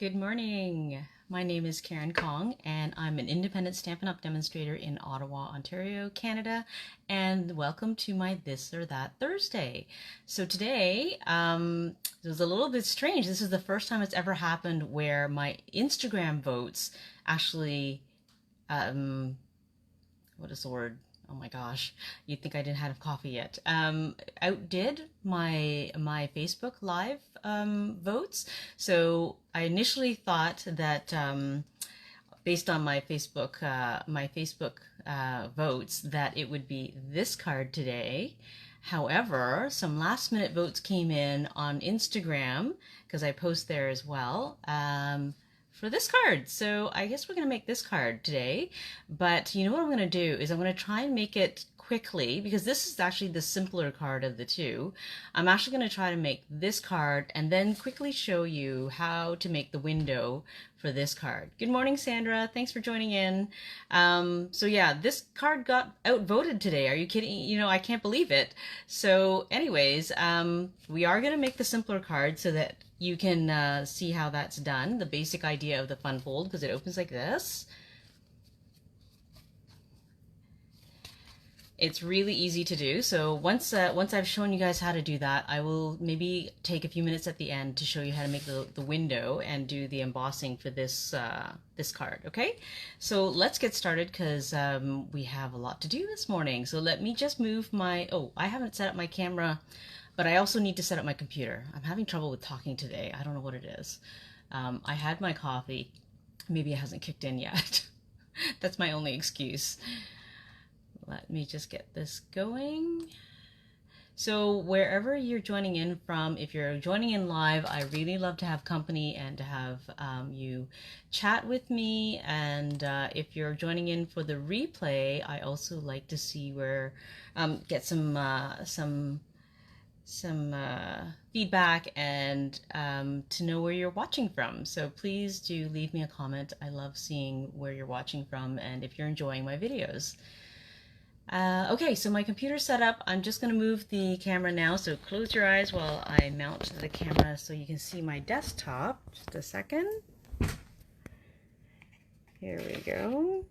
Good morning. My name is Karen Kong, and I'm an independent Stampin' Up! Demonstrator in Ottawa, Ontario, Canada, and welcome to my This or That Thursday. So today, it was a little bit strange. This is the first time it's ever happened where my Instagram votes actually, what is the word? Oh my gosh, you'd think I didn't have coffee yet. Outdid my Facebook Live votes. So I initially thought that based on my Facebook votes that it would be this card today. However, some last minute votes came in on Instagram because I post there as well. For this card. So I guess we're going to make this card today. But you know what I'm going to do is I'm going to try and make it quickly because this is actually the simpler card of the two. I'm actually going to try to make this card and then quickly show you how to make the window for this card. Good morning, Sandra. Thanks for joining in. So yeah, this card got outvoted today. Are you kidding? You know, I can't believe it. So anyways, we are going to make the simpler card so that you can see how that's done, the basic idea of the fun fold, because it opens like this. It's really easy to do. So once I've shown you guys how to do that, I will maybe take a few minutes at the end to show you how to make the window and do the embossing for this this card. Okay, so let's get started because we have a lot to do this morning. So let me just move my, I haven't set up my camera, but I also need to set up my computer. I'm having trouble with talking today. I don't know what it is. I had my coffee. Maybe it hasn't kicked in yet. That's my only excuse. Let me just get this going. So wherever you're joining in from, if you're joining in live, I really love to have company and to have you chat with me. And if you're joining in for the replay, I also like to see where, get some feedback and to know where you're watching from. So please do leave me a comment. I love seeing where you're watching from and if you're enjoying my videos. Okay, so my computer's set up. I'm just going to move the camera now, so close your eyes while I mount the camera so you can see my desktop. Just a second. Here we go.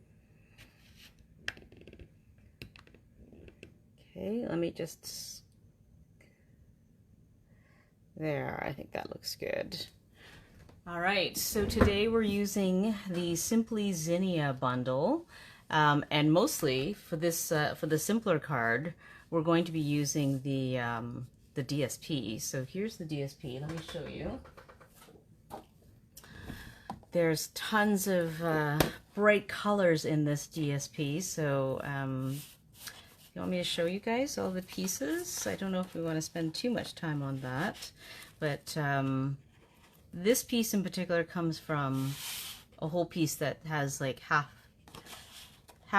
Okay, let me just... There, I think that looks good. All right, so today we're using the Simply Zinnia bundle. And mostly for this, for the simpler card, we're going to be using the DSP. So here's the DSP. Let me show you. There's tons of bright colors in this DSP. So you want me to show you guys all the pieces? I don't know if we want to spend too much time on that, but this piece in particular comes from a whole piece that has like half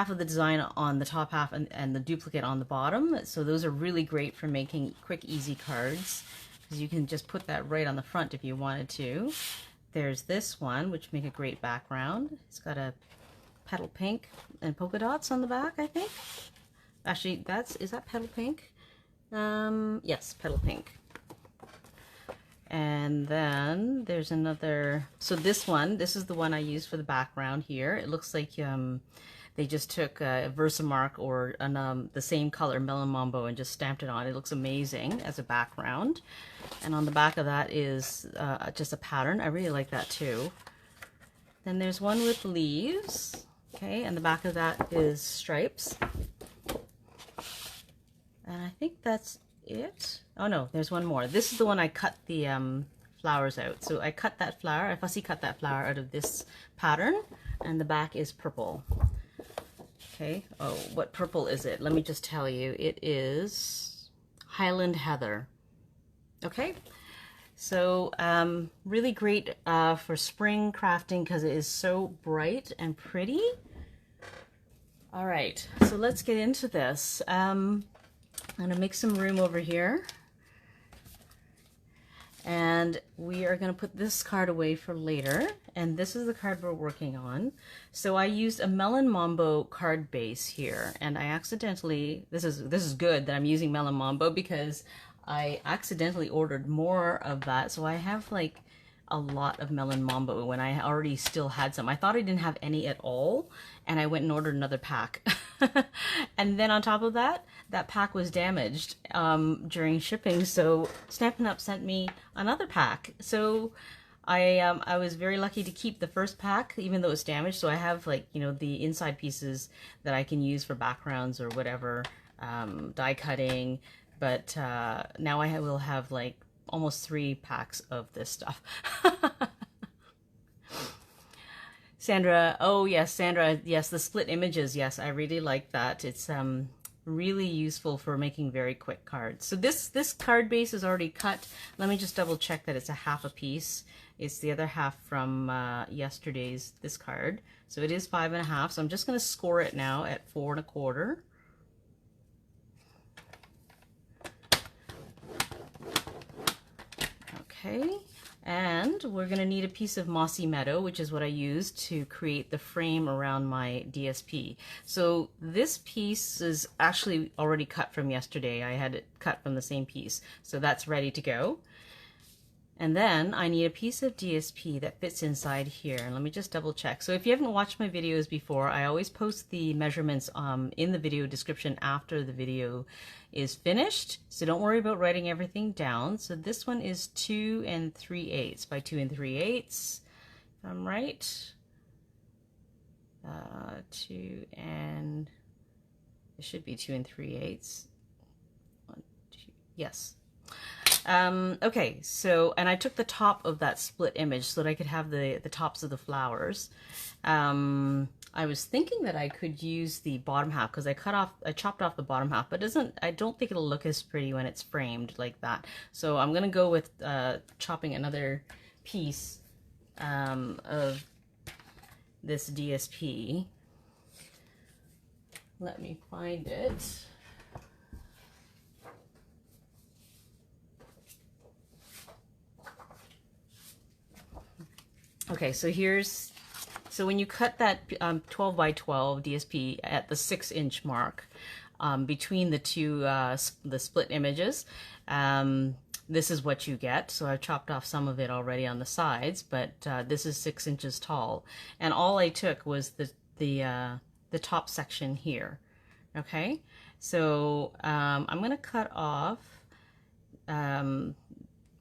of the design on the top half and the duplicate on the bottom. So those are really great for making quick, easy cards because you can just put that right on the front if you wanted to. There's this one, which make a great background. It's got a petal pink and polka dots on the back, I think. Actually, is that petal pink? Yes, petal pink. And then there's another, so this is the one I used for the background here. It looks like they just took a Versamark or the same color, Melon Mambo, and just stamped it on. It looks amazing as a background. And on the back of that is just a pattern. I really like that too. Then there's one with leaves. Okay, and the back of that is stripes. And I think that's it. Oh no, there's one more. This is the one I cut the flowers out. So I cut that flower, I fussy cut that flower out of this pattern, and the back is purple. Okay, oh, what purple is it? Let me just tell you. It is Highland Heather. Okay, so really great for spring crafting because it is so bright and pretty. All right, so let's get into this. I'm gonna make some room over here. And we are going to put this card away for later. And this is the card we're working on. So I used a Melon Mambo card base here. And I accidentally, this is good that I'm using Melon Mambo because I accidentally ordered more of that. So I have like a lot of Melon Mambo when I already still had some. I thought I didn't have any at all, and I went and ordered another pack. And then on top of that, that pack was damaged during shipping, so Stampin' Up! Sent me another pack. So I was very lucky to keep the first pack, even though it's damaged. So I have, like, you know, the inside pieces that I can use for backgrounds or whatever, die cutting. But now I will have like almost 3 packs of this stuff. Sandra, oh yes, Sandra, yes, the split images, yes, I really like that. It's really useful for making very quick cards. So this card base is already cut. Let me just double check that it's a half a piece. It's the other half from yesterday's this card. So it is 5.5. So I'm just going to score it now at 4.25. Okay, and we're going to need a piece of Mossy Meadow, which is what I used to create the frame around my DSP. So this piece is actually already cut from yesterday. I had it cut from the same piece, so that's ready to go. And then I need a piece of DSP that fits inside here. And let me just double check. So if you haven't watched my videos before, I always post the measurements in the video description after the video is finished. So don't worry about writing everything down. So this one is 2 3/8 by 2 3/8, if I'm right. 2 and it should be 2 3/8. 1, 2, yes. Okay, so, and I took the top of that split image so that I could have the tops of the flowers. I was thinking that I could use the bottom half because I chopped off the bottom half, but I don't think it'll look as pretty when it's framed like that. So I'm gonna go with chopping another piece of this DSP. Let me find it. Okay, so when you cut that 12 by 12 DSP at the 6-inch mark between the two, the split images, this is what you get. So I've chopped off some of it already on the sides, but this is 6 inches tall. And all I took was the top section here. Okay, so I'm gonna cut off,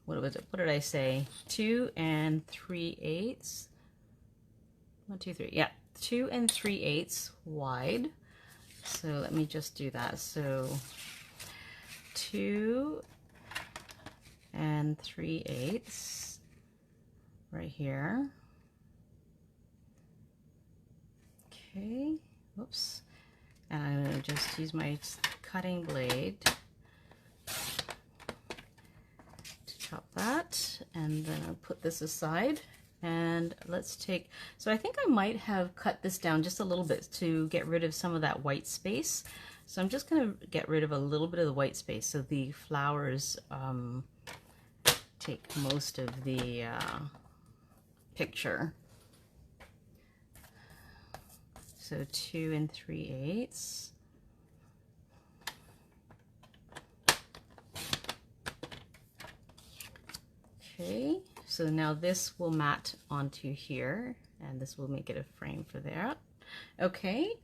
what was it? What did I say? 2 3/8. 1, 2, 3. Yeah, 2 3/8 wide. So let me just do that. So 2 3/8 right here. Okay. Whoops. And I'm going to just use my cutting blade. Chop that, and then I'll put this aside, and let's take, so I think I might have cut this down just a little bit to get rid of some of that white space. So I'm just going to get rid of a little bit of the white space so the flowers take most of the picture. So 2 3/8. Okay, so now this will mat onto here, and this will make it a frame for that. Okay,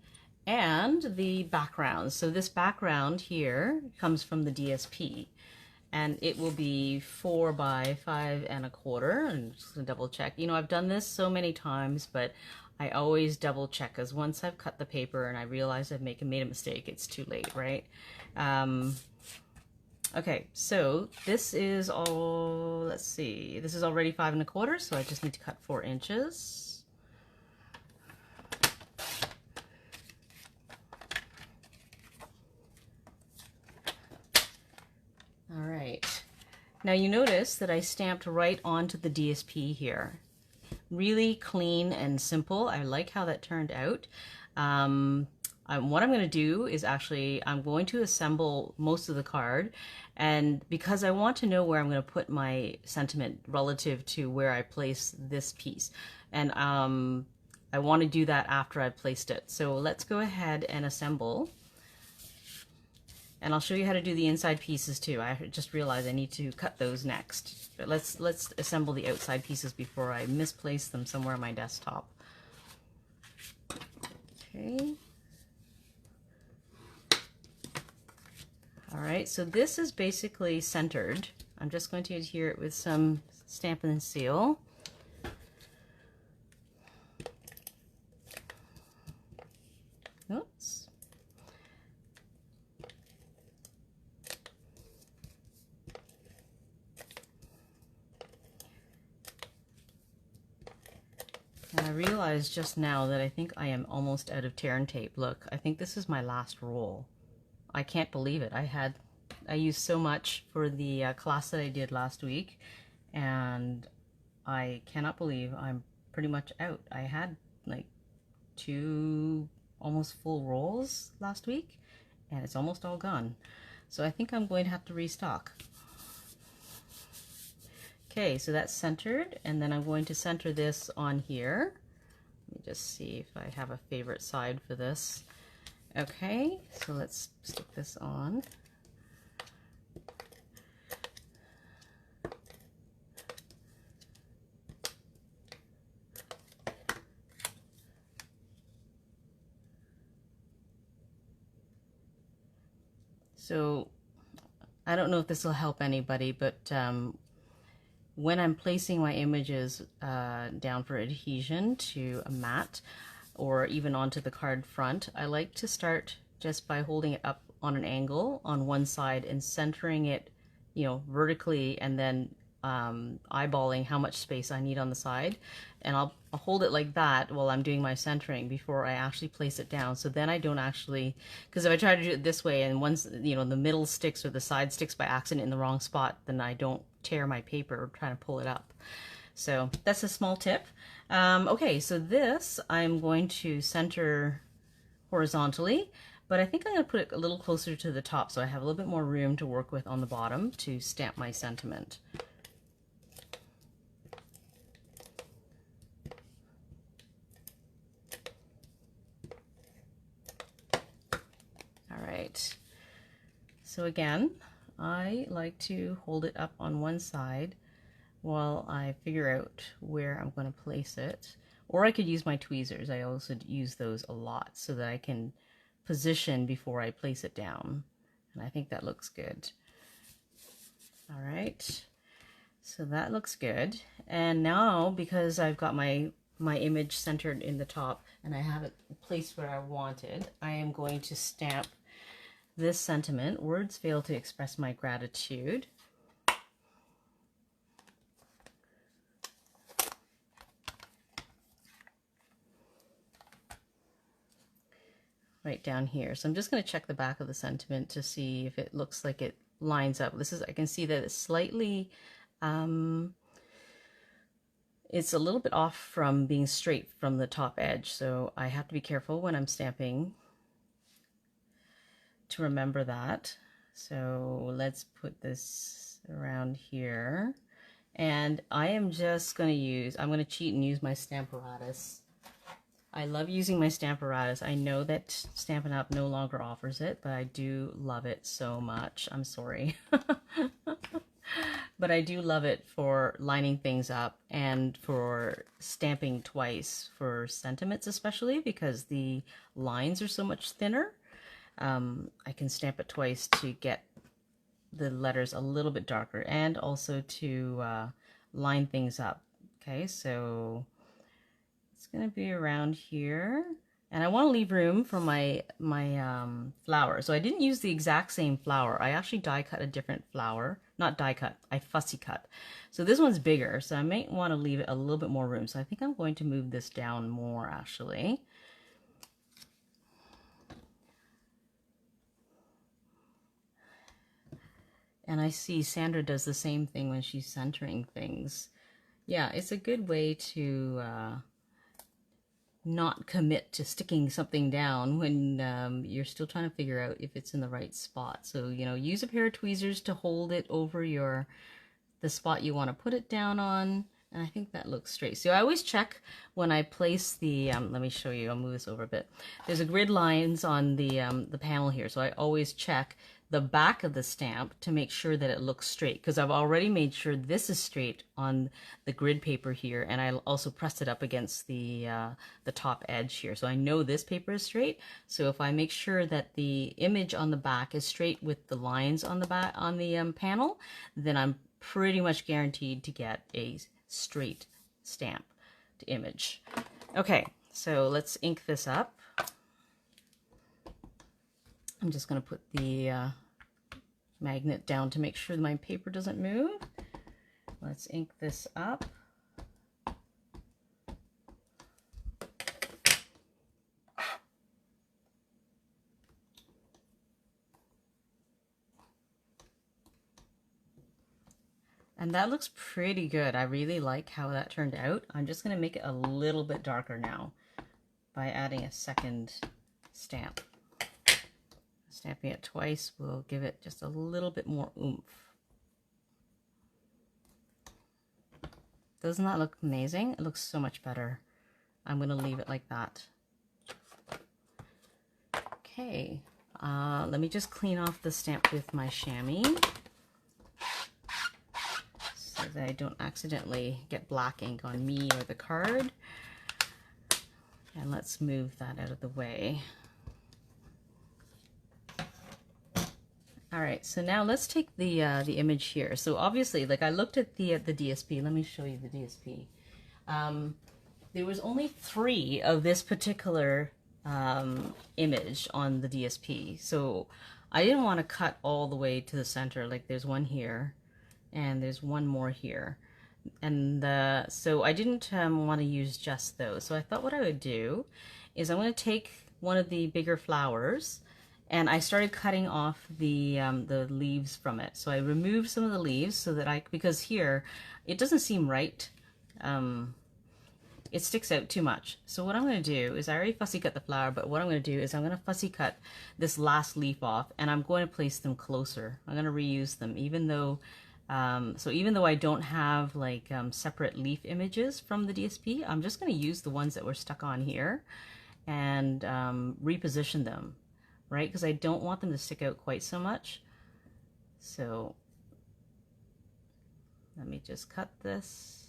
and the background. So this background here comes from the DSP, and it will be 4 by 5.25. I'm just gonna double check. You know, I've done this so many times, but I always double check, because once I've cut the paper and I realize I've made a mistake, it's too late, right? Okay, so this is all, let's see, this is already 5.25, so I just need to cut 4 inches. All right, now you notice that I stamped right onto the DSP here. Really clean and simple. I like how that turned out. What I'm going to do is actually, I'm going to assemble most of the card, and because I want to know where I'm going to put my sentiment relative to where I place this piece, and I want to do that after I've placed it. So let's go ahead and assemble. And I'll show you how to do the inside pieces too. I just realized I need to cut those next. But let's assemble the outside pieces before I misplace them somewhere on my desktop. Okay. All right, so this is basically centered. I'm just going to adhere it with some Stampin' and Seal. Oops. And I realized just now that I think I am almost out of tear and tape. Look, I think this is my last roll. I can't believe it. I used so much for the class that I did last week, and I cannot believe I'm pretty much out. I had like 2 almost full rolls last week, and it's almost all gone. So I think I'm going to have to restock. Okay, so that's centered, and then I'm going to center this on here. Let me just see if I have a favorite side for this. Okay, so let's stick this on. So I don't know if this will help anybody, but when I'm placing my images down for adhesion to a mat or even onto the card front, I like to start just by holding it up on an angle on one side and centering it, you know, vertically, and then eyeballing how much space I need on the side. And I'll hold it like that while I'm doing my centering before I actually place it down. So then I don't actually, because if I try to do it this way and once, you know, the middle sticks or the side sticks by accident in the wrong spot, then I don't tear my paper trying to pull it up. So that's a small tip. Okay, so this I'm going to center horizontally, but I think I'm going to put it a little closer to the top so I have a little bit more room to work with on the bottom to stamp my sentiment. All right, so again, I like to hold it up on one side while I figure out where I'm going to place it. Or I could use my tweezers. I also use those a lot so that I can position before I place it down. And I think that looks good. All right, so that looks good. And now, because I've got my image centered in the top and I have it placed where I wanted, I am going to stamp this sentiment, "Words fail to express my gratitude." Right down here. So I'm just going to check the back of the sentiment to see if it looks like it lines up. This is, I can see that it's slightly, it's a little bit off from being straight from the top edge. So I have to be careful when I'm stamping to remember that. So let's put this around here. And I am just going to use, I'm going to cheat and use my Stamparatus. I love using my Stamparatus. I know that Stampin' Up! No longer offers it, but I do love it so much. I'm sorry. But I do love it for lining things up and for stamping twice for sentiments, especially because the lines are so much thinner. I can stamp it twice to get the letters a little bit darker and also to line things up. Okay, so it's going to be around here, and I want to leave room for my flower. So I didn't use the exact same flower. I actually die cut a different flower. Not die cut, I fussy cut. So this one's bigger, so I might want to leave it a little bit more room. So I think I'm going to move this down more, actually. And I see Sandra does the same thing when she's centering things. Yeah, it's a good way to not commit to sticking something down when you're still trying to figure out if it's in the right spot. So, you know, use a pair of tweezers to hold it over the spot you want to put it down on. And I think that looks straight. So I always check when I place the, let me show you, I'll move this over a bit. There's a grid lines on the panel here. So I always check the back of the stamp to make sure that it looks straight, because I've already made sure this is straight on the grid paper here, and I also pressed it up against the top edge here, so I know this paper is straight. So if I make sure that the image on the back is straight with the lines on the back on the panel, then I'm pretty much guaranteed to get a straight stamp to image. Okay, so let's ink this up. I'm just going to put the magnet down to make sure my paper doesn't move. Let's ink this up. And that looks pretty good. I really like how that turned out. I'm just going to make it a little bit darker now by adding a second stamp. Stamping it twice will give it just a little bit more oomph. Doesn't that look amazing? It looks so much better. I'm going to leave it like that. Okay, let me just clean off the stamp with my chamois so that I don't accidentally get black ink on me or the card. And let's move that out of the way. All right, so now let's take the image here. So obviously, like I looked at the DSP. Let me show you the DSP. There was only 3 of this particular image on the DSP. So I didn't want to cut all the way to the center. Like there's one here, and there's one more here. And so I didn't want to use just those. So I thought what I would do is I'm going to take one of the bigger flowers, and I started cutting off the leaves from it. So I removed some of the leaves so that because here, it doesn't seem right. It sticks out too much. So what I'm going to do is I already fussy cut the flower, but what I'm going to do is I'm going to fussy cut this last leaf off, and I'm going to place them closer. I'm going to reuse them, even though, even though I don't have like separate leaf images from the DSP, I'm just going to use the ones that were stuck on here and reposition them. Right, because I don't want them to stick out quite so much. So let me just cut this.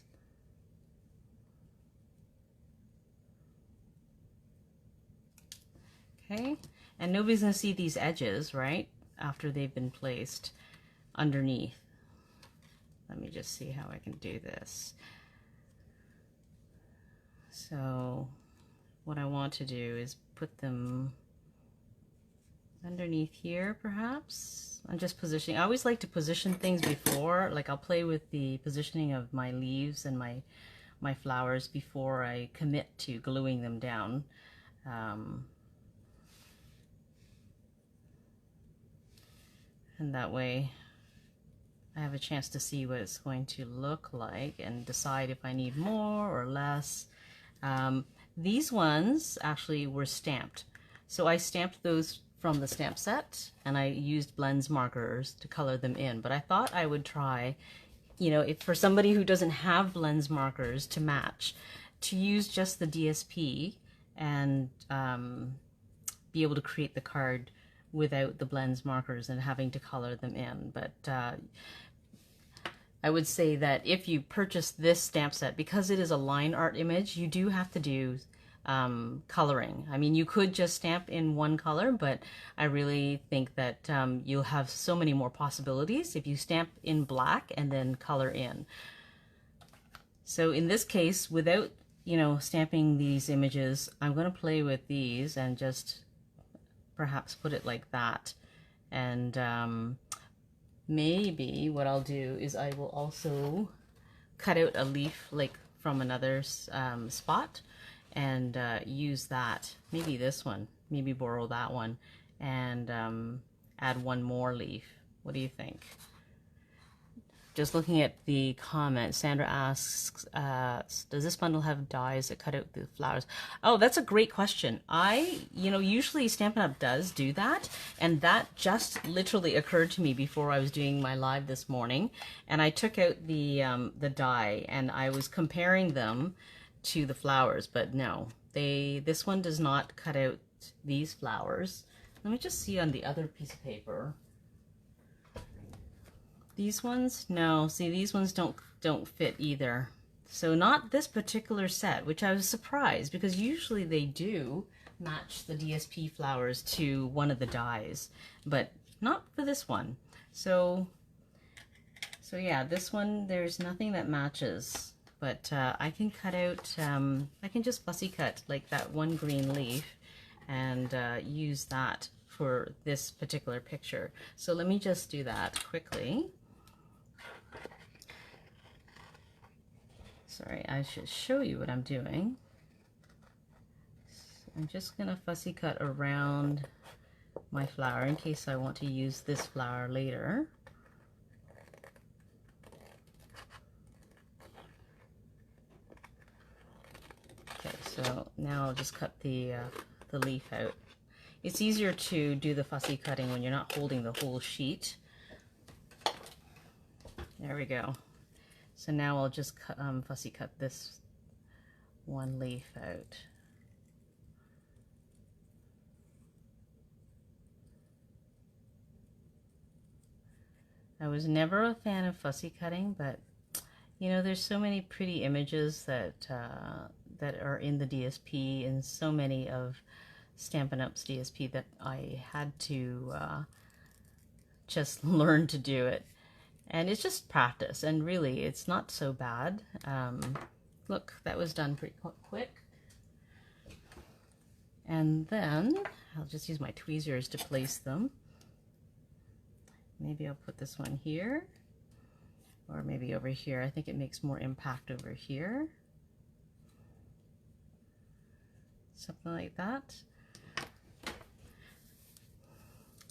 Okay, and nobody's going to see these edges, right, after they've been placed underneath. Let me just see how I can do this. So what I want to do is put them underneath here, perhaps. I'm just positioning. I always like to position things before, like I'll play with the positioning of my leaves and my flowers before I commit to gluing them down. And that way I have a chance to see what it's going to look like and decide if I need more or less. These ones actually were stamped. So I stamped those from the stamp set, and I used blends markers to color them in. But I thought I would try, you know, if for somebody who doesn't have blends markers to match, to use just the DSP and be able to create the card without the blends markers and having to color them in. But I would say that if you purchase this stamp set, because it is a line art image, you do have to do coloring. I mean, you could just stamp in one color, but I really think that you'll have so many more possibilities if you stamp in black and then color in. So in this case, without, you know, stamping these images, I'm going to play with these and just perhaps put it like that. And maybe what I'll do is I will also cut out a leaf like from another spot and use that, maybe this one, maybe borrow that one, and add one more leaf. What do you think? Just looking at the comments, Sandra asks, does this bundle have dies that cut out the flowers? Oh, that's a great question. Usually Stampin' Up! Does do that, and that just literally occurred to me before I was doing my live this morning, and I took out the die, and I was comparing them to the flowers, but no, this one does not cut out these flowers. Let me just see on the other piece of paper. These ones, no, see, these ones don't fit either. So not this particular set, which I was surprised because usually they do match the DSP flowers to one of the dies, but not for this one. So yeah, this one, there's nothing that matches, but I can cut out, I can just fussy cut like that one green leaf and use that for this particular picture. So let me just do that quickly. Sorry, I should show you what I'm doing. So I'm just gonna fussy cut around my flower in case I want to use this flower later. Okay, so now I'll just cut the leaf out. It's easier to do the fussy cutting when you're not holding the whole sheet. There we go. So now I'll just fussy cut this one leaf out. I was never a fan of fussy cutting, but you know, there's so many pretty images that that are in the DSP, and so many of Stampin' Up's DSP that I had to just learn to do it. And it's just practice, and really it's not so bad. Look, that was done pretty quick. And then I'll just use my tweezers to place them. Maybe I'll put this one here, or maybe over here. I think it makes more impact over here. Something like that.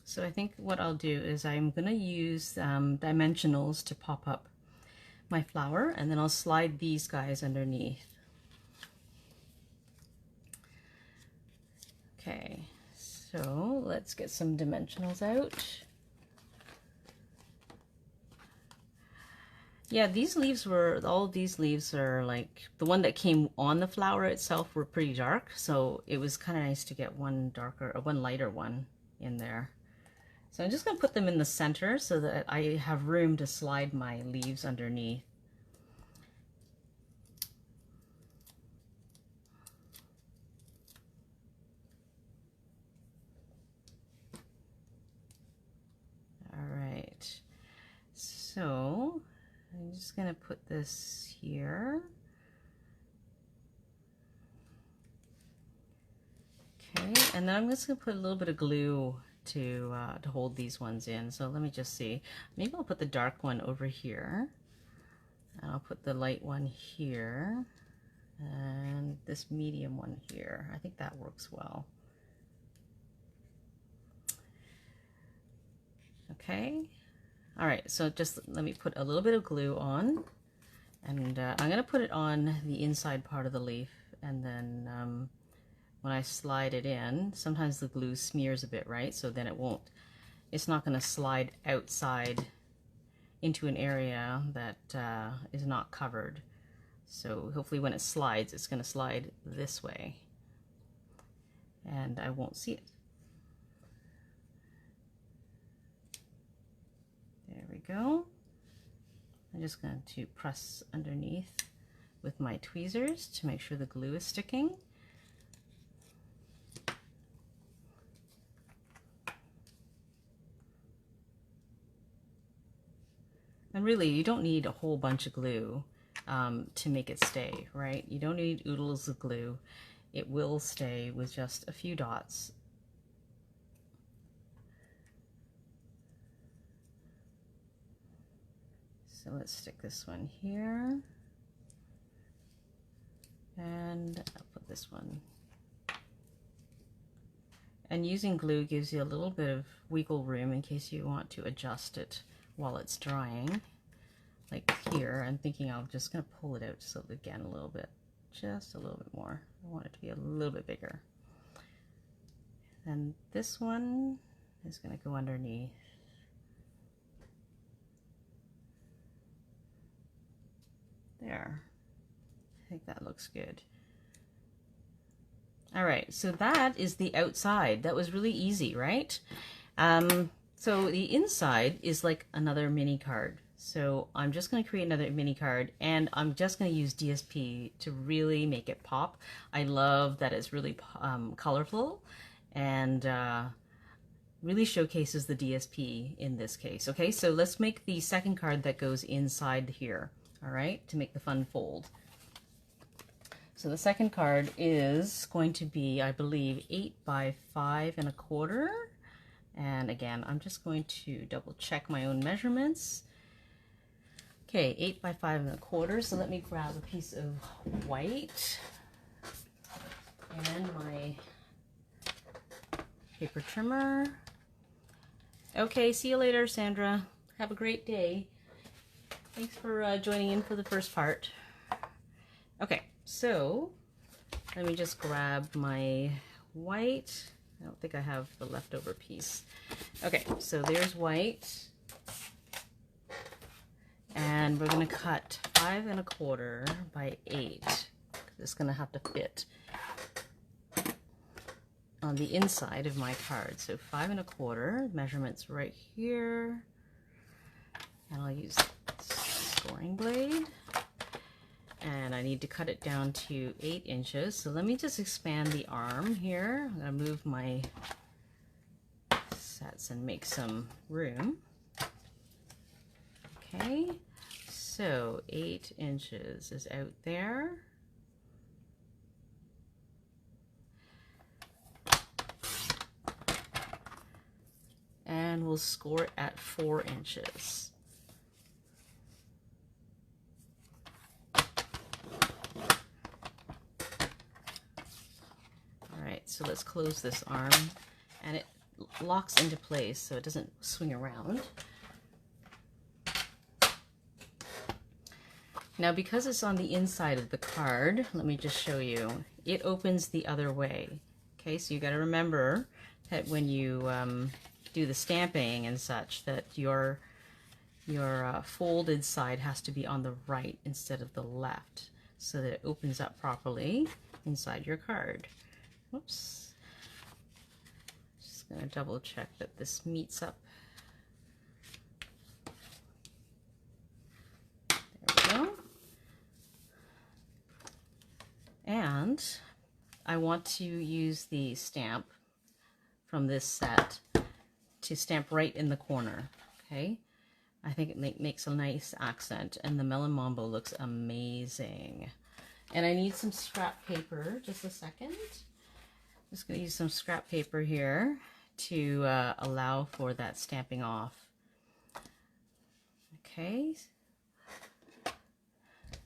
So I think what I'll do is I'm going to use dimensionals to pop up my flower, and then I'll slide these guys underneath. Okay, so let's get some dimensionals out. Yeah, these leaves were, all of these leaves are like, the one that came on the flower itself were pretty dark, so it was kind of nice to get one darker, or one lighter one in there. So I'm just going to put them in the center so that I have room to slide my leaves underneath. All right, so I'm just going to put this here. Okay, and then I'm just going to put a little bit of glue to hold these ones in. So let me just see. Maybe I'll put the dark one over here, and I'll put the light one here, and this medium one here. I think that works well. Okay. All right, so just let me put a little bit of glue on, and I'm going to put it on the inside part of the leaf, and then when I slide it in, sometimes the glue smears a bit, right? So then it's not going to slide outside into an area that is not covered. So hopefully when it slides, it's going to slide this way, and I won't see it. There we go. I'm just going to press underneath with my tweezers to make sure the glue is sticking. And really, you don't need a whole bunch of glue to make it stay, right? You don't need oodles of glue. It will stay with just a few dots. So let's stick this one here, and I'll put this one. And using glue gives you a little bit of wiggle room in case you want to adjust it while it's drying. Like here, I'm thinking I'm just going to pull it out just again a little bit, just a little bit more. I want it to be a little bit bigger. And this one is going to go underneath. There. I think that looks good. All right, so that is the outside. That was really easy, right? So the inside is like another mini card. So I'm just going to create another mini card, and I'm just going to use DSP to really make it pop. I love that it's really colorful and really showcases the DSP in this case. Okay, so let's make the second card that goes inside here, all right, to make the fun fold. So the second card is going to be, I believe, 8 by 5 1/4. And again, I'm just going to double check my own measurements. Okay, 8 by 5 1/4. So let me grab a piece of white and my paper trimmer. Okay, see you later, Sandra. Have a great day. Thanks for joining in for the first part. Okay, so let me just grab my white. I don't think I have the leftover piece. Okay, so there's white. And we're going to cut 5 1/4 by 8. It's going to have to fit on the inside of my card. So 5 1/4, measurements right here. And I'll use scoring blade. And I need to cut it down to 8 inches. So let me just expand the arm here. I'm going to move my sets and make some room. Okay, so 8 inches is out there. And we'll score it at 4 inches. So let's close this arm, and it locks into place so it doesn't swing around. Now, because it's on the inside of the card, let me just show you, it opens the other way. Okay, so you got to remember that when you do the stamping and such, that your folded side has to be on the right instead of the left, so that it opens up properly inside your card. Whoops. Just going to double check that this meets up. There we go. And I want to use the stamp from this set to stamp right in the corner. Okay, I think it makes a nice accent, and the Melon Mambo looks amazing. And I need some scrap paper. Just a second. Just going to use some scrap paper here to allow for that stamping off. Okay,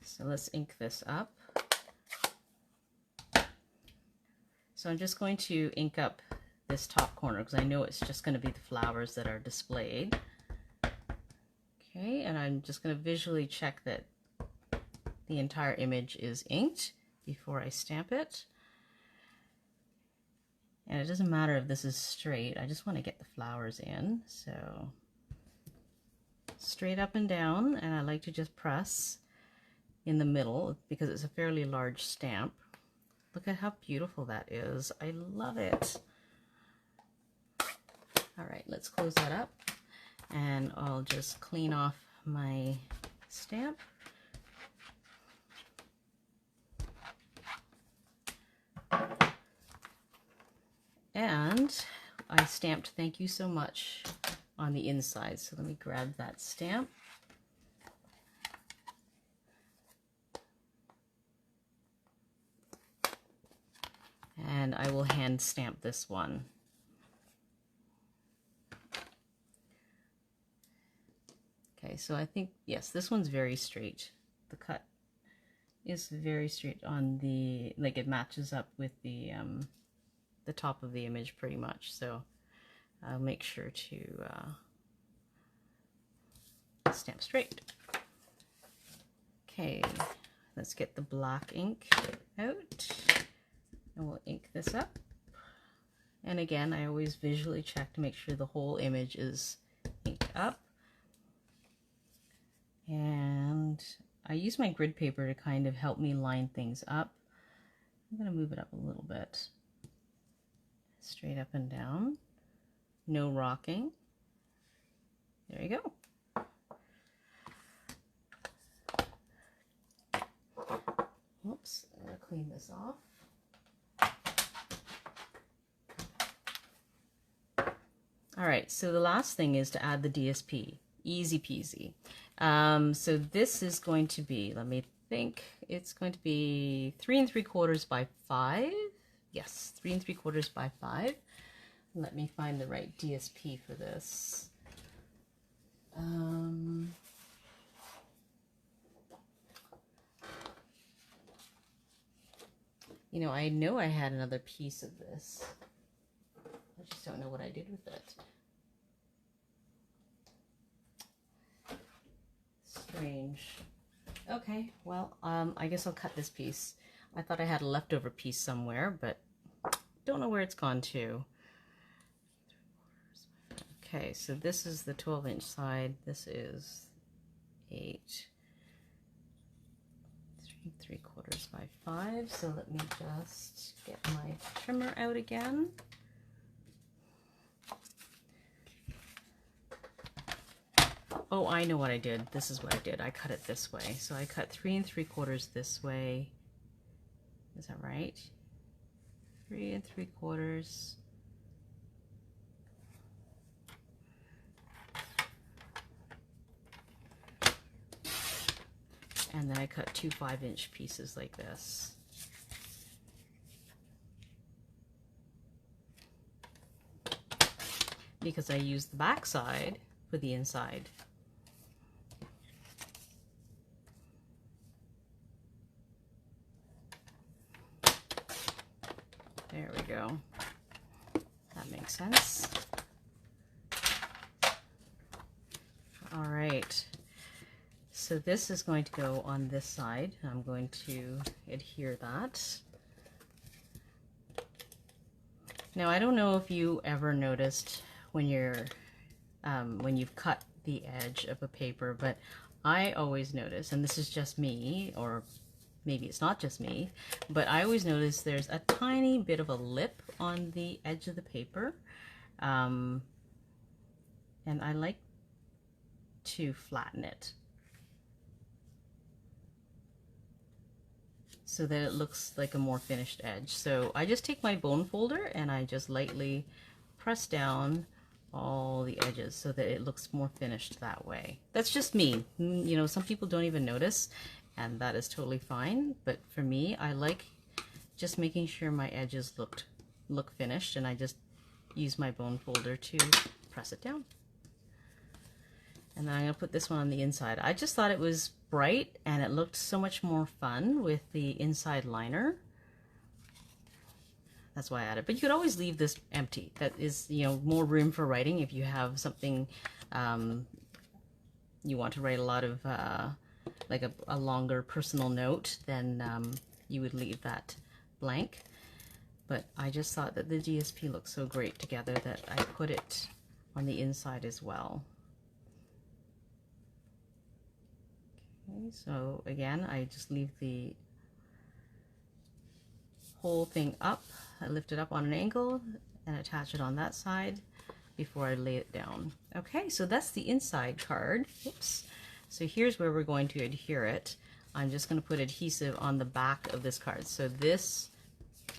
so let's ink this up. So I'm just going to ink up this top corner because I know it's just going to be the flowers that are displayed. Okay, and I'm just going to visually check that the entire image is inked before I stamp it. And it doesn't matter if this is straight, I just want to get the flowers in. So straight up and down, and I like to just press in the middle because it's a fairly large stamp. Look at how beautiful that is. I love it. All right, let's close that up, and I'll just clean off my stamp. And I stamped "Thank you so much" on the inside. So let me grab that stamp. And I will hand stamp this one. Okay, so I think, yes, this one's very straight. The cut is very straight on the, like it matches up with the top of the image pretty much. So I'll make sure to stamp straight. Okay, let's get the black ink out, and we'll ink this up. And again, I always visually check to make sure the whole image is inked up. And I use my grid paper to kind of help me line things up. I'm going to move it up a little bit. Straight up and down. No rocking. There you go. Oops, I'm gonna clean this off. All right, so the last thing is to add the DSP. Easy peasy. So this is going to be, let me think, it's going to be 3 3/4 by 5. Yes, 3 3/4 by 5. Let me find the right DSP for this. You know I had another piece of this. I just don't know what I did with it. Strange. Okay, well, I guess I'll cut this piece. I thought I had a leftover piece somewhere, but don't know where it's gone to. Okay, so this is the 12-inch side. This is 8 3 3/4 by 5. So let me just get my trimmer out again. Oh, I know what I did. This is what I did. I cut it this way. So I cut 3 3/4 this way. Is that right? 3 3/4. And then I cut 2 5-inch pieces like this. Because I used the back side for the inside. There we go. That makes sense. All right. So this is going to go on this side. I'm going to adhere that. Now I don't know if you ever noticed when you've cut the edge of a paper, but I always notice, and this is just me, or maybe it's not just me, but I always notice there's a tiny bit of a lip on the edge of the paper, and I like to flatten it so that it looks like a more finished edge. So I just take my bone folder and I just lightly press down all the edges so that it looks more finished that way. That's just me. You know, some people don't even notice, and that is totally fine. But for me, I like just making sure my edges look finished, and I just use my bone folder to press it down. And then I'm going to put this one on the inside. I just thought it was bright and it looked so much more fun with the inside liner. That's why I added. But you could always leave this empty. That is, you know, more room for writing. If you have something you want to write a lot of, like a longer personal note, then you would leave that blank. But I just thought that the DSP looked so great together that I put it on the inside as well. Okay, so again, I just leave the whole thing up. I lift it up on an angle and attach it on that side before I lay it down. Okay, so that's the inside card. Oops. So here's where we're going to adhere it. I'm just going to put adhesive on the back of this card. So this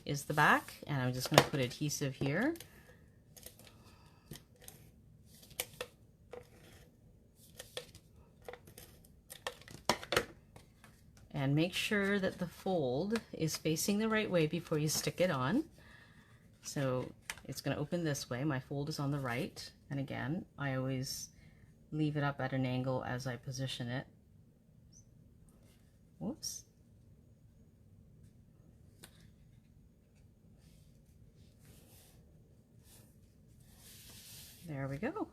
is the back, and I'm just going to put adhesive here. And make sure that the fold is facing the right way before you stick it on. So it's going to open this way. My fold is on the right. And again, I always leave it up at an angle as I position it. Whoops. There we go.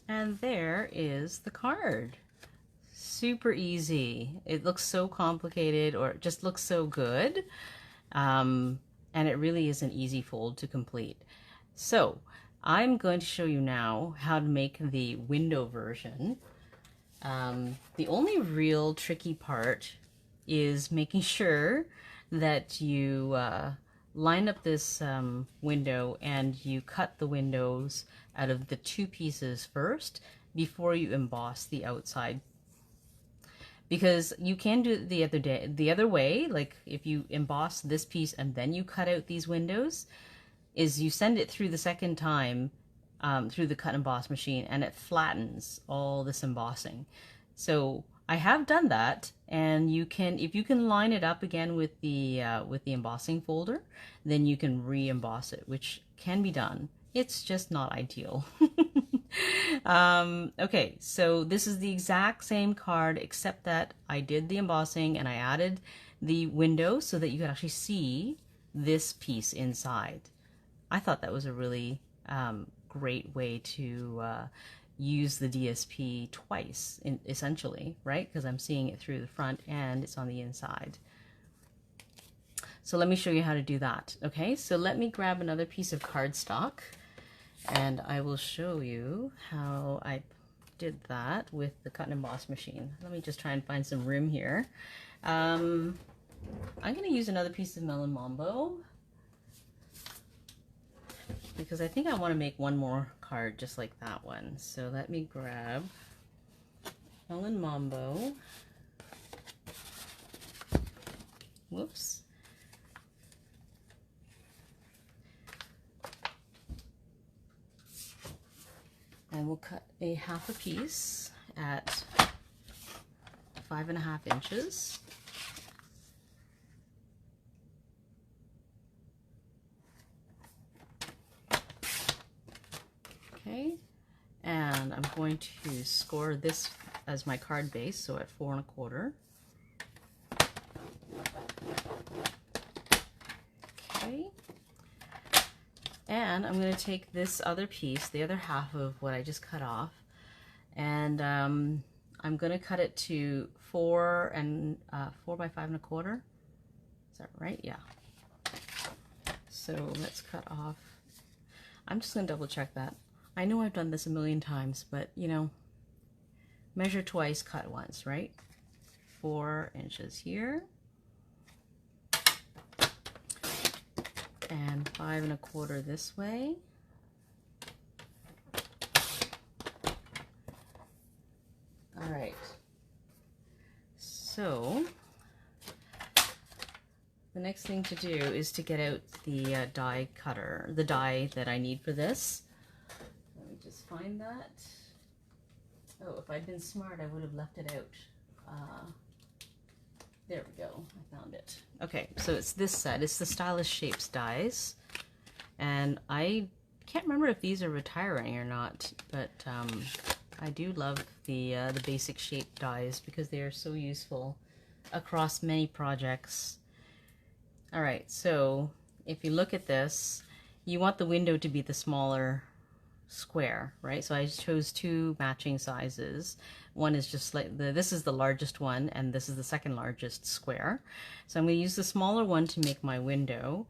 And there is the card. Super easy. It looks so complicated, or it just looks so good. And it really is an easy fold to complete. So I'm going to show you now how to make the window version. The only real tricky part is making sure that you line up this window and you cut the windows out of the two pieces first, before you emboss the outside. Because you can do it the other way, like if you emboss this piece and then you cut out these windows, is you send it through the second time through the cut emboss machine, and it flattens all this embossing. So I have done that, and you can, if you can line it up again with the embossing folder, then you can re-emboss it, which can be done. It's just not ideal. Okay, so this is the exact same card, except that I did the embossing and I added the window so that you could actually see this piece inside. I thought that was a really great way to use the DSP twice, essentially, right? Because I'm seeing it through the front and it's on the inside. So let me show you how to do that. Okay, so let me grab another piece of cardstock and I will show you how I did that with the cut and emboss machine. Let me just try and find some room here. I'm going to use another piece of Melon Mambo because I think I want to make one more card just like that one. So let me grab Melon Mambo. Whoops. And we'll cut a half a piece at 5.5 inches. Okay, and I'm going to score this as my card base, so at 4.25. Okay. And I'm going to take this other piece, the other half of what I just cut off, and I'm going to cut it to 4 by 5.25. Is that right? Yeah. So let's cut off. I'm just going to double check that. I know I've done this a million times, but you know, measure twice, cut once, right? 4 inches here. And 5.25 this way. All right. So the next thing to do is to get out the die cutter, the die that I need for this. Let me just find that. Oh, if I'd been smart, I would have left it out. There we go, I found it. Okay, so it's this set. It's the Stylish Shapes dies. And I can't remember if these are retiring or not, but I do love the basic shape dies because they are so useful across many projects. All right, so if you look at this, you want the window to be the smaller square, right? So I chose 2 matching sizes. One is just like this is the largest one, and this is the second largest square. So I'm going to use the smaller one to make my window,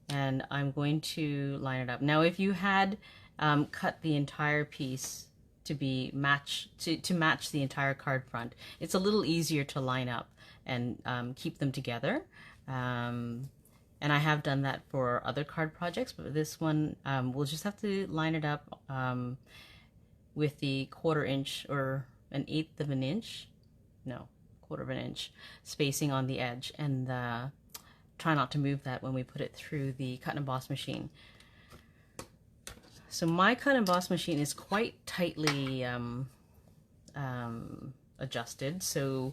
and I'm going to line it up. Now, if you had cut the entire piece to be match the entire card front, it's a little easier to line up and keep them together. And I have done that for other card projects, but this one we'll just have to line it up with the 1/4 inch or 1/8 of an inch, no, 1/4 of an inch spacing on the edge, and try not to move that when we put it through the cut and emboss machine. So my cut and emboss machine is quite tightly adjusted, so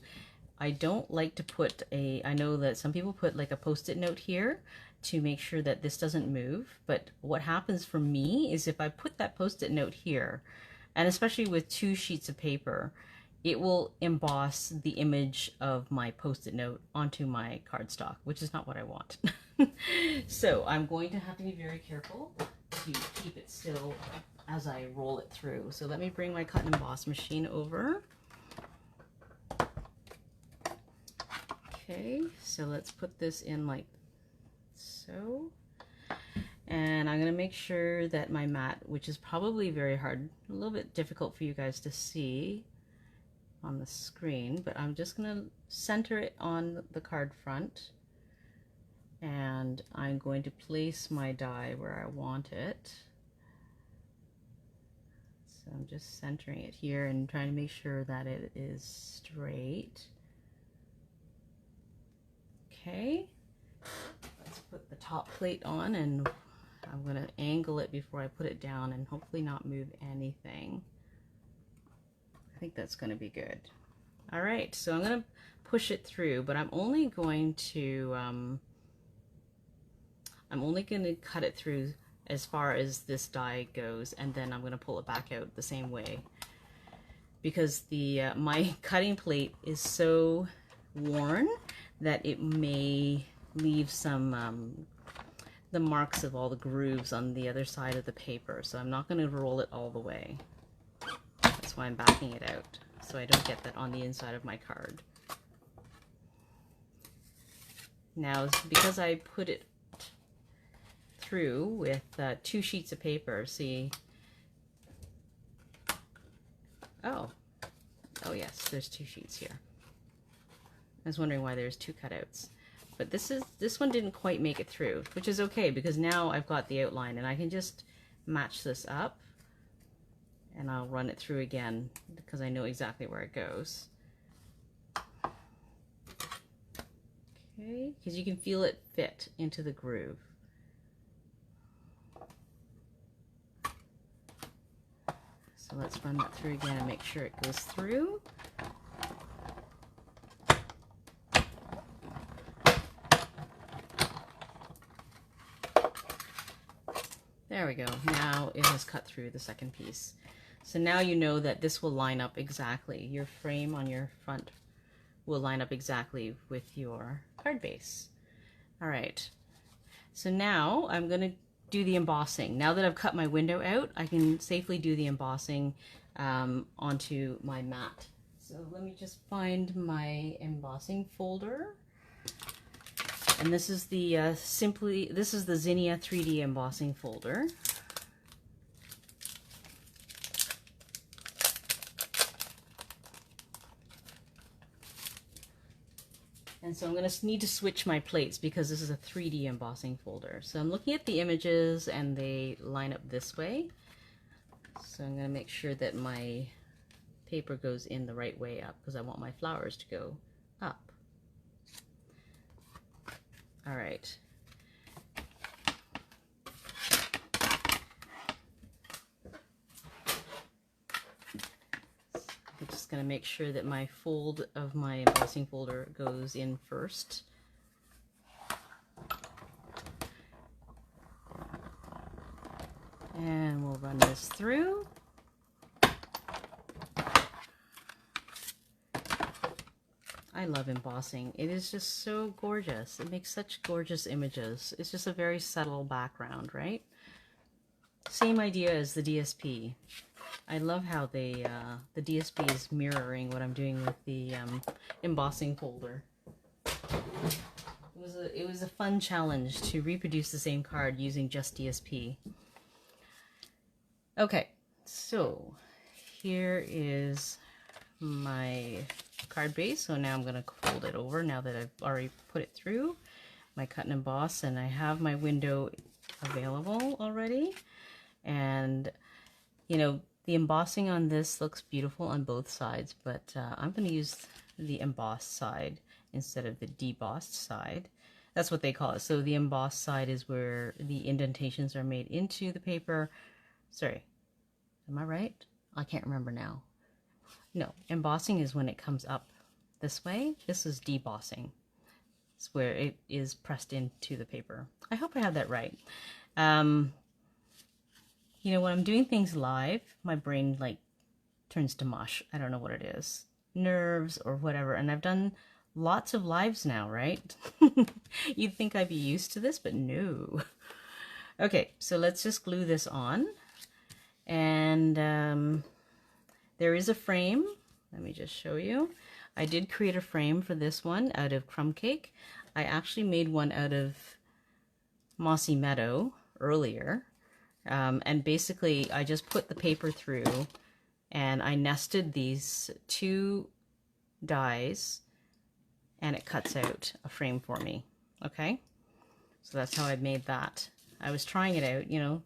I don't like to put I know that some people put like a post-it note here to make sure that this doesn't move, but what happens for me is if I put that post-it note here, and especially with 2 sheets of paper, it will emboss the image of my post-it note onto my cardstock, which is not what I want. So I'm going to have to be very careful to keep it still as I roll it through. So let me bring my cut and emboss machine over. Okay, so let's put this in like so. And I'm going to make sure that my mat, which is probably very hard, a little bit difficult for you guys to see on the screen, but I'm just going to center it on the card front. And I'm going to place my die where I want it. Let's So I'm just centering it here and trying to make sure that it is straight. Okay, let's put the top plate on, and I'm going to angle it before I put it down and hopefully not move anything. I think that's going to be good. All right, so I'm going to push it through, but I'm only going to cut it through as far as this die goes, and then I'm going to pull it back out the same way, because the my cutting plate is so worn that it may leave some the marks of all the grooves on the other side of the paper, so I'm not going to roll it all the way. That's why I'm backing it out, so I don't get that on the inside of my card. Now, because I put it through with 2 sheets of paper, see, oh yes, there's 2 sheets here. I was wondering why there's 2 cutouts, but this one didn't quite make it through, which is okay, because now I've got the outline and I can just match this up, and I'll run it through again because I know exactly where it goes. Okay, because you can feel it fit into the groove. So let's run that through again and make sure it goes through. There we go. Now it has cut through the second piece. So now you know that this will line up exactly. Your frame on your front will line up exactly with your card base. All right. So now I'm going to do the embossing. Now that I've cut my window out, I can safely do the embossing onto my mat. So let me just find my embossing folder. And this is the this is the Zinnia 3D embossing folder. And so I'm going to need to switch my plates because this is a 3D embossing folder. So I'm looking at the images and they line up this way. So I'm going to make sure that my paper goes in the right way up because I want my flowers to go up. All right. I'm just going to make sure that my fold of my embossing folder goes in first. And we'll run this through. I love embossing. It is just so gorgeous. It makes such gorgeous images. It's just a very subtle background, right? Same idea as the DSP. I love how the DSP is mirroring what I'm doing with the embossing folder. It was a fun challenge to reproduce the same card using just DSP. Okay, so here is my card base. So now I'm going to fold it over now that I've already put it through my cut and emboss, and I have my window available already. And you know, the embossing on this looks beautiful on both sides, but I'm going to use the embossed side instead of the debossed side. That's what they call it. So the embossed side is where the indentations are made into the paper. Sorry, am I right? I can't remember now. No, embossing is when it comes up this way. This is debossing. It's where it is pressed into the paper. I hope I have that right. You know, when I'm doing things live, my brain like turns to mush. I don't know what it is. Nerves or whatever. And I've done lots of lives now, right? You'd think I'd be used to this, but no. Okay, so let's just glue this on. And there is a frame. Let me just show you. I did create a frame for this one out of crumb cake. I actually made one out of Mossy Meadow earlier. And basically I just put the paper through and I nested these 2 dies and it cuts out a frame for me. Okay, so that's how I made that. I was trying it out, you know.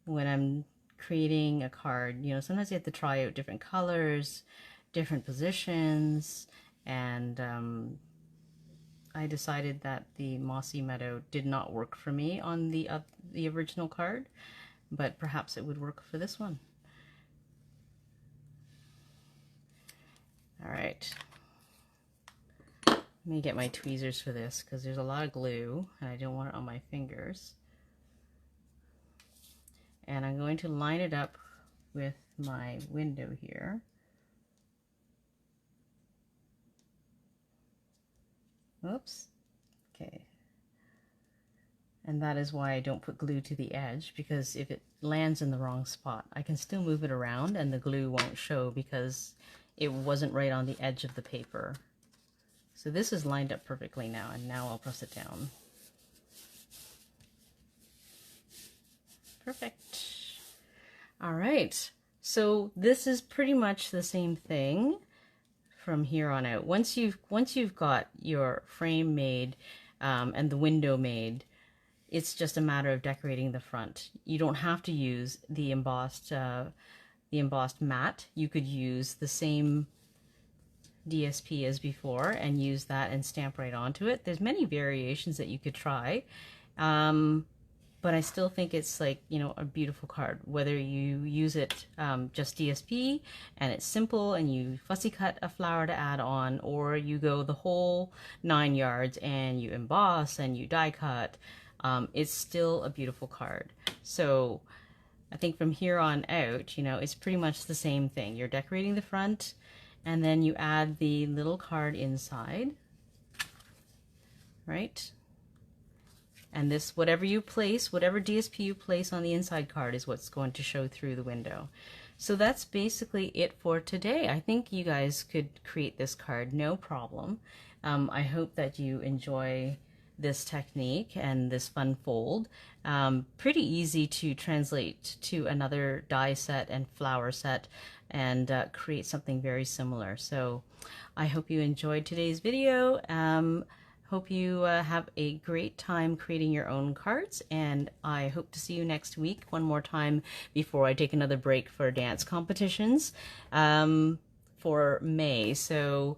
when I'm creating a card. You know, sometimes you have to try out different colors, different positions, and I decided that the Mossy Meadow did not work for me on the original card, but perhaps it would work for this one. All right. Let me get my tweezers for this because there's a lot of glue and I don't want it on my fingers. And I'm going to line it up with my window here. Oops. Okay. And that is why I don't put glue to the edge, because if it lands in the wrong spot, I can still move it around and the glue won't show because it wasn't right on the edge of the paper. So this is lined up perfectly now, and now I'll press it down. Perfect. All right. So this is pretty much the same thing from here on out. Once you've got your frame made and the window made, it's just a matter of decorating the front. You don't have to use the embossed mat. You could use the same DSP as before and use that and stamp right onto it. There's many variations that you could try, but I still think it's, like, you know, a beautiful card. Whether you use it just DSP and it's simple and you fussy cut a flower to add on, or you go the whole 9 yards and you emboss and you die cut, it's still a beautiful card. So I think from here on out, you know, it's pretty much the same thing. You're decorating the front, and then you add the little card inside, right? And this, whatever you place, whatever DSP you place on the inside card is what's going to show through the window. So that's basically it for today. I think you guys could create this card, no problem. I hope that you enjoy this technique and this fun fold. Pretty easy to translate to another die set and flower set and create something very similar. So I hope you enjoyed today's video. Hope you have a great time creating your own cards, and I hope to see you next week one more time before I take another break for dance competitions for May. So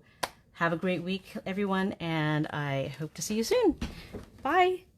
have a great week, everyone, and I hope to see you soon. Bye!